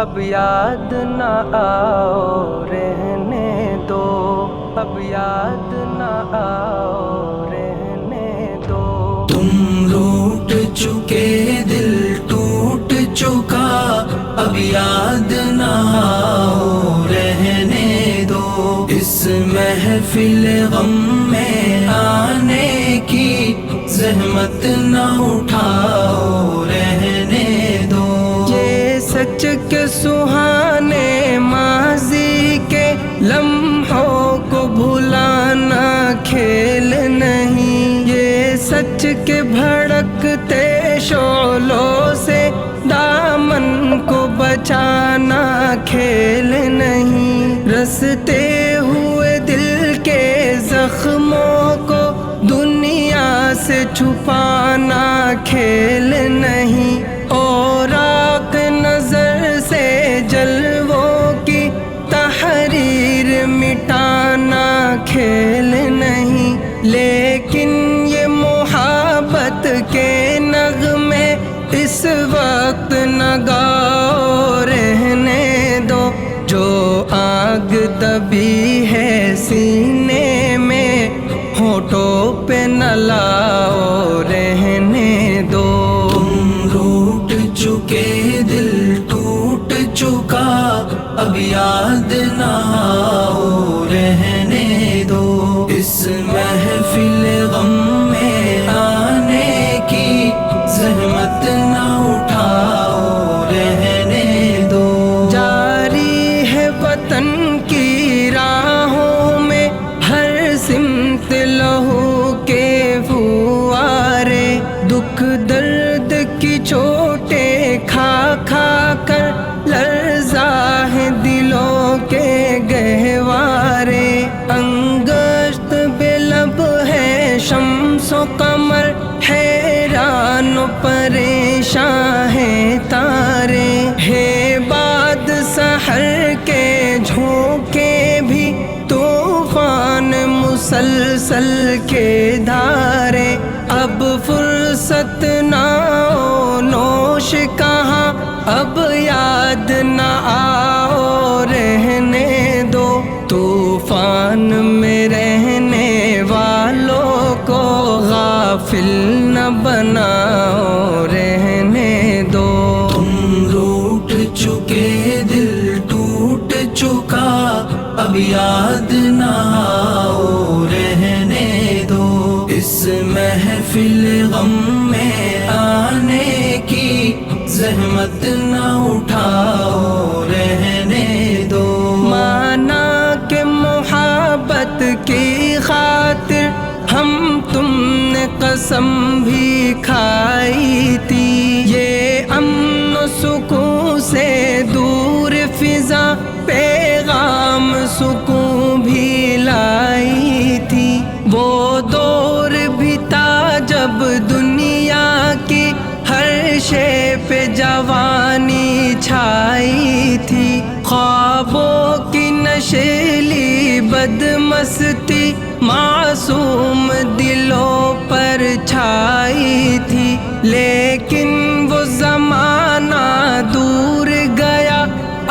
اب یاد نہ آؤ رہنے دو، اب یاد نہ آؤ رہنے دو۔ تم روٹ چکے دل ٹوٹ چکا، اب یاد نہ آؤ رہنے دو۔ اس محفل غم میں آنے کی زحمت نہ اٹھاؤ رہنے دو۔ یہ سچ کے سہانے ماضی کے لمحوں کو بھلانا کھیل نہیں، یہ سچ کے بھڑکتے شعلوں سے دامن کو بچانا کھیل نہیں۔ رستے ہوئے دل کے زخموں کو دنیا سے چھپانا کھیل نہیں، اور آنکھ نظر سے جلووں کی تحریر مٹانا کھیل نہیں۔ لیکن یہ محبت کے نغمے اس وقت نہ گاؤ رہنے دو، جو آگ دبی ہے سینے میں ہونٹوں پہ نہ لاؤ رہنے دو۔ تم روٹ چکے دل ٹوٹ چکا، اب یاد نہ آؤ رہنے دو۔ اس محفل غم میں آنے کی زحمت نہ اٹھاؤ رہنے دو۔ جاری ہے وطن کی راہوں میں ہر سمت لہو کے فوارے، دکھ درد کی چوٹیں کھا کھا کر لرزا ہے دلوں کے گہوارے۔ انگشت بے لب ہے شمس و قمر، حیران و پریشاں ہیں تارے، ہے باد سحر کے جھونکے بھی طوفان مسلسل کے دھارے۔ اب فرصت نہ نوش کہاں، اب یاد نہ آؤ رہنے دو، طوفان میں رہنے والوں کو غافل نہ بناؤ رہنے دو۔ تم روٹ چکے دل ٹوٹ چکا، اب یاد نہ آؤ رہنے دو۔ اس محفل غم میں آنے کی زحمت نہ اٹھاؤ رہنے دو۔ مانا کہ محبت کی خاطر ہم تم نے قسم بھی کھائی تھی، یہ امن و سکون سے دور فضا پیغام سکون بھی لائی تھی۔ وہ دور بھی تھا جب دنیا کی ہر شے پہ جوانی چھائی تھی، خوابوں کی نشیلی بدمستی معصوم دلوں پر چھائی تھی۔ لیکن وہ زمانہ دور گیا،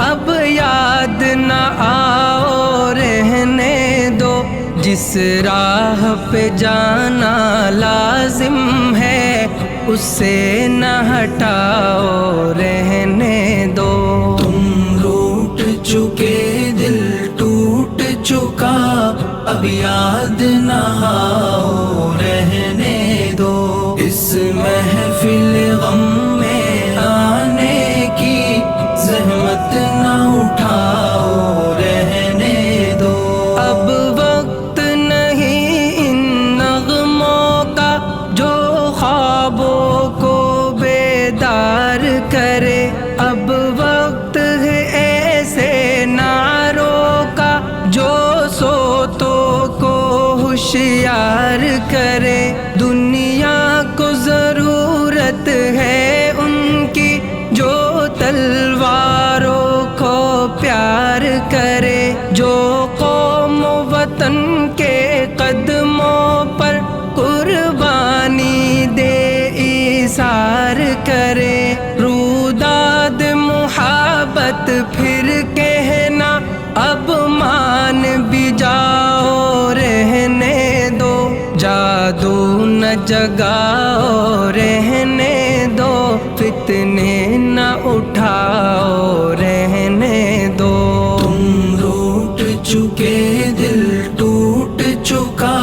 اب یاد نہ آؤ رہنے دو۔ جس راہ پہ جانا لازم ہے اس سے نہ ہٹاؤ رہنے دو۔ تم روٹ چکے دل ٹوٹ چکا، اب یاد نہ آؤ رہنے دو۔ اس محفل غم میں آنے کی زحمت نہ اٹھاؤ رہنے دو۔ اب وقت نہیں ان نغموں کا جو خوابوں کو بیدار کرے، اب وقت ہے ایسے نعروں کا جو سوتوں کو ہوشیار کرے۔ دنیا کو ضرورت ہے ان کی جو تلواروں کو پیار کرے، جو قوم و وطن کے قدموں پر قربانی دے ایثار کرے۔ روداد محبت پھر کہنا اب مان بھی جاؤ رہنے دو، جادو نہ جگاؤ رہنے دو، فتنے نہ اٹھاؤ رہنے دو۔ تم روٹ چکے دل ٹوٹ چکا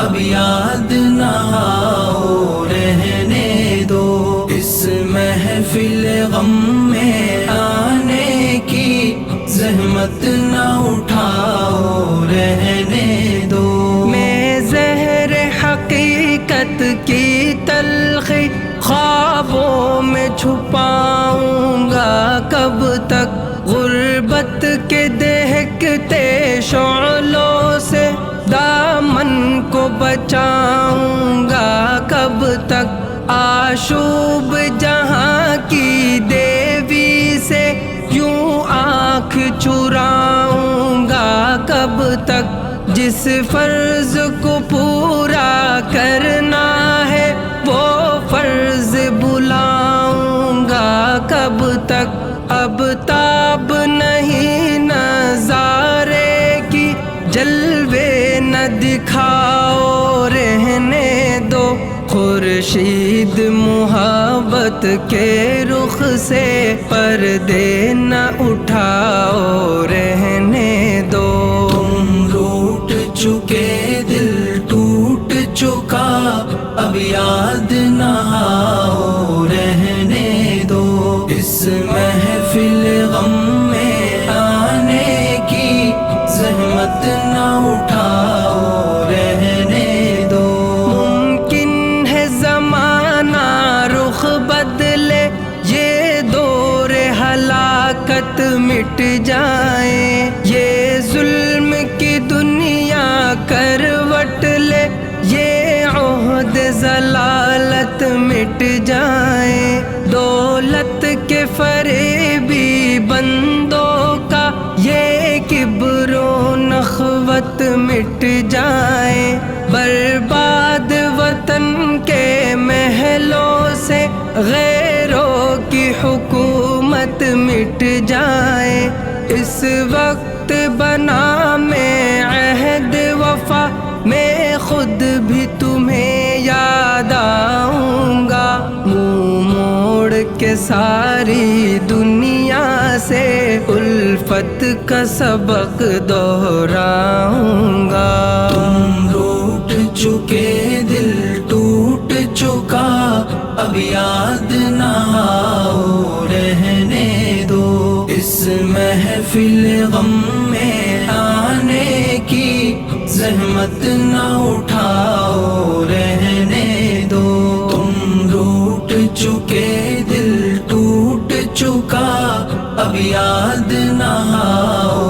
اب یاد نہ آؤ رہنے دو، اس محفل غم میں آنے کی زحمت نہ اٹھاؤ رہنے دو۔ میں زہر حقیقت کی تلخی خوابوں میں چھپاؤں گا کب تک، غربت کے دہکتے شعلوں سے دامن کو بچاؤں گا کب تک، آشوب جہاں کی دیوی سے یوں آنکھ چراؤں گا کب تک، جس فرض کو پورا کرنا ہے وہ فرض بلاؤں گا کب تک، اب تاب نہیں نظارے کی جلوے نہ دکھاؤ رہنے دو، خورشید محبت کے رخ سے پردے نہ اٹھاؤ رہنے دو۔ تم روٹ چکے دل ٹوٹ چکا اب یاد نہ آؤ رہنے دو، اس محفل غم میں آنے کی زحمت نہ اٹھاؤ رہنے دو۔ ممکن ہے زمانہ رخ بدلے، یہ دور ہلاکت مٹ جائے، یہ ظلم کی دنیا کروٹ لے، یہ عہد ضلالت مٹ جائے، دولت کے فریبی بندوں کا یہ کبر و نخوت مٹ جائے، برباد وطن کے محلوں سے غیروں کی حکومت مٹ جائے، اس وقت بنا میں عہد وفا، میں خود بھی تمہیں یاد آؤں گا، منہ موڑ کے ساری دنیا سے الفت کا سبق دہراؤں گا۔ تم روٹ چکے دل ٹوٹ چکا اب یاد نہ آؤ رہنے دو، اس محفل غم میں آنے کی زحمت نہ اٹھاؤ رہنے دو۔ تم روٹ چکے دل ٹوٹ چکا اب یاد نہ آؤ